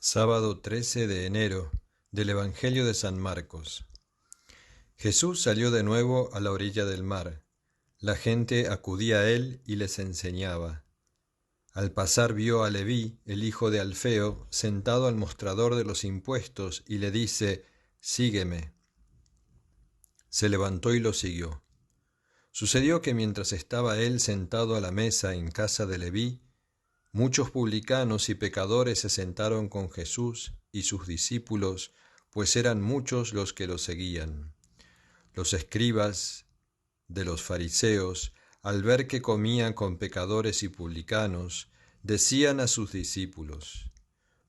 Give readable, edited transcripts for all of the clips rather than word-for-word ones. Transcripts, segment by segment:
Sábado 13 de enero del Evangelio de San Marcos. Jesús salió de nuevo a la orilla del mar. La gente acudía a él y les enseñaba. Al pasar vio a Leví, el hijo de Alfeo, sentado al mostrador de los impuestos y le dice: «Sígueme». Se levantó y lo siguió. Sucedió que mientras estaba él sentado a la mesa en casa de Leví, muchos publicanos y pecadores se sentaron con Jesús y sus discípulos, pues eran muchos los que lo seguían. Los escribas de los fariseos, al ver que comía con pecadores y publicanos, decían a sus discípulos: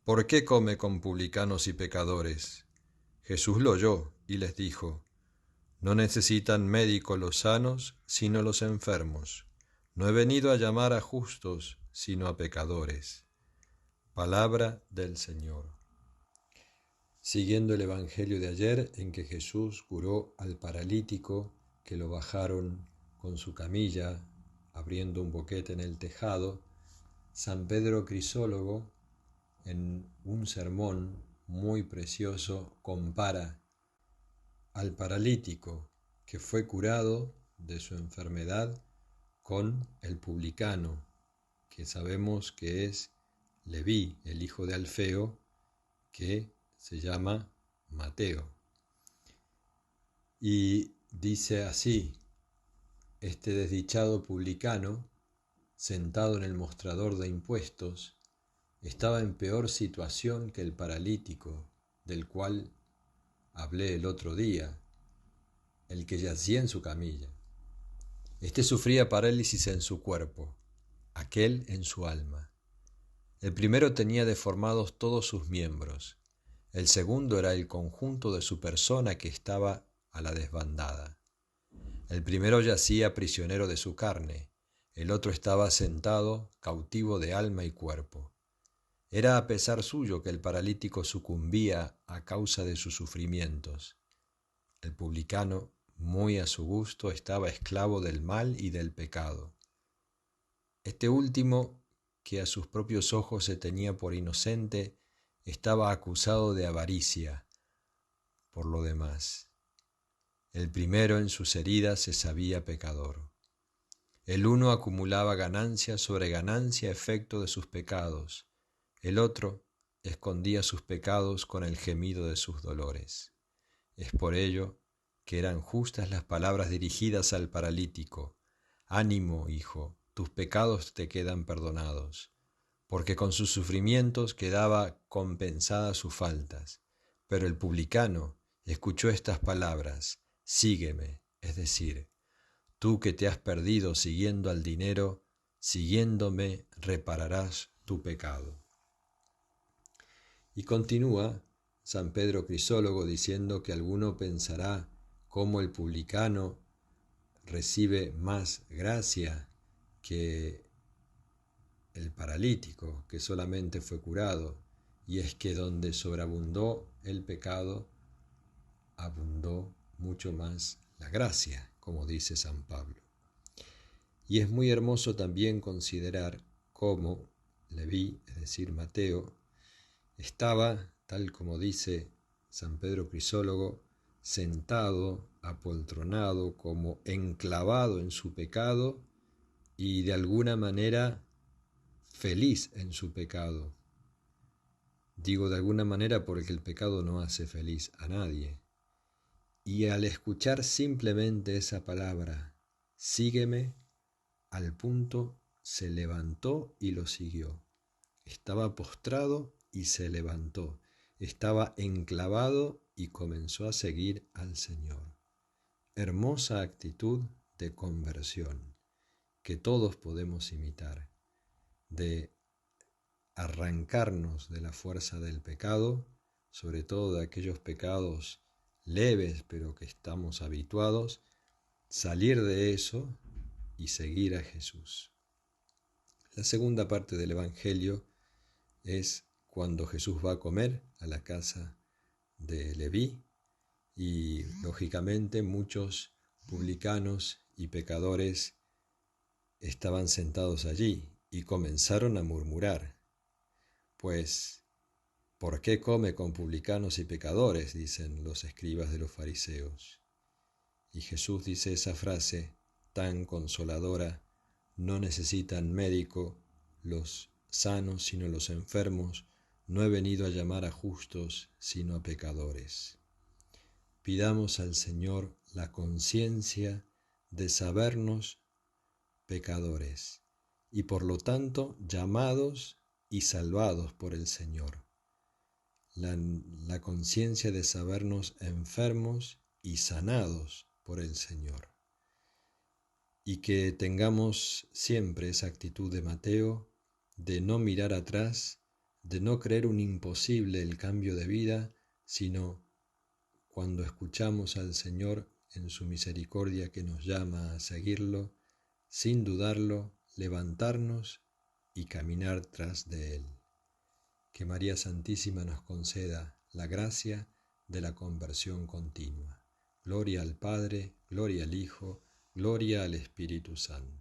«¿Por qué come con publicanos y pecadores?». Jesús lo oyó y les dijo: «No necesitan médico los sanos, sino los enfermos. No he venido a llamar a justos, sino a pecadores». Palabra del Señor. Siguiendo el Evangelio de ayer, en que Jesús curó al paralítico, que lo bajaron con su camilla, abriendo un boquete en el tejado, San Pedro Crisólogo, en un sermón muy precioso, compara al paralítico que fue curado de su enfermedad con el publicano, que sabemos que es Leví, el hijo de Alfeo, que se llama Mateo. Y dice así: este desdichado publicano, sentado en el mostrador de impuestos, estaba en peor situación que el paralítico del cual hablé el otro día, el que yacía en su camilla. Este sufría parálisis en su cuerpo, aquel en su alma. El primero tenía deformados todos sus miembros, el segundo era el conjunto de su persona que estaba a la desbandada. El primero yacía prisionero de su carne, el otro estaba sentado, cautivo de alma y cuerpo. Era a pesar suyo que el paralítico sucumbía a causa de sus sufrimientos. El publicano, muy a su gusto, estaba esclavo del mal y del pecado. Este último, que a sus propios ojos se tenía por inocente, estaba acusado de avaricia por lo demás. El primero en sus heridas se sabía pecador. El uno acumulaba ganancia sobre ganancia efecto de sus pecados. El otro escondía sus pecados con el gemido de sus dolores. Es por ello que eran justas las palabras dirigidas al paralítico: «Ánimo, hijo, tus pecados te quedan perdonados», porque con sus sufrimientos quedaba compensadas sus faltas. Pero el publicano escuchó estas palabras: «Sígueme», es decir, tú que te has perdido siguiendo al dinero, siguiéndome repararás tu pecado. Y continúa San Pedro Crisólogo diciendo que alguno pensará cómo el publicano recibe más gracia que el paralítico, que solamente fue curado, y es que donde sobreabundó el pecado, abundó mucho más la gracia, como dice San Pablo. Y es muy hermoso también considerar cómo Leví, es decir, Mateo, estaba, tal como dice San Pedro Crisólogo, sentado, apoltronado, como enclavado en su pecado y de alguna manera feliz en su pecado. Digo de alguna manera porque el pecado no hace feliz a nadie. Y al escuchar simplemente esa palabra, sígueme, al punto se levantó y lo siguió. Estaba postrado y se levantó. Estaba enclavado y comenzó a seguir al Señor. Hermosa actitud de conversión que todos podemos imitar, de arrancarnos de la fuerza del pecado, sobre todo de aquellos pecados leves pero que estamos habituados, salir de eso y seguir a Jesús. La segunda parte del Evangelio es cuando Jesús va a comer a la casa de Leví y lógicamente muchos publicanos y pecadores estaban sentados allí y comenzaron a murmurar, pues ¿Por qué come con publicanos y pecadores?, dicen los escribas de los fariseos. Y Jesús dice esa frase tan consoladora: no necesitan médico los sanos, sino los enfermos. No he venido a llamar a justos, sino a pecadores. Pidamos al Señor la conciencia de sabernos pecadores y por lo tanto llamados y salvados por el Señor. La conciencia de sabernos enfermos y sanados por el Señor. Y que tengamos siempre esa actitud de Mateo, de no mirar atrás, de no creer un imposible el cambio de vida, sino cuando escuchamos al Señor en su misericordia que nos llama a seguirlo, sin dudarlo, levantarnos y caminar tras de Él. Que María Santísima nos conceda la gracia de la conversión continua. Gloria al Padre, gloria al Hijo, gloria al Espíritu Santo.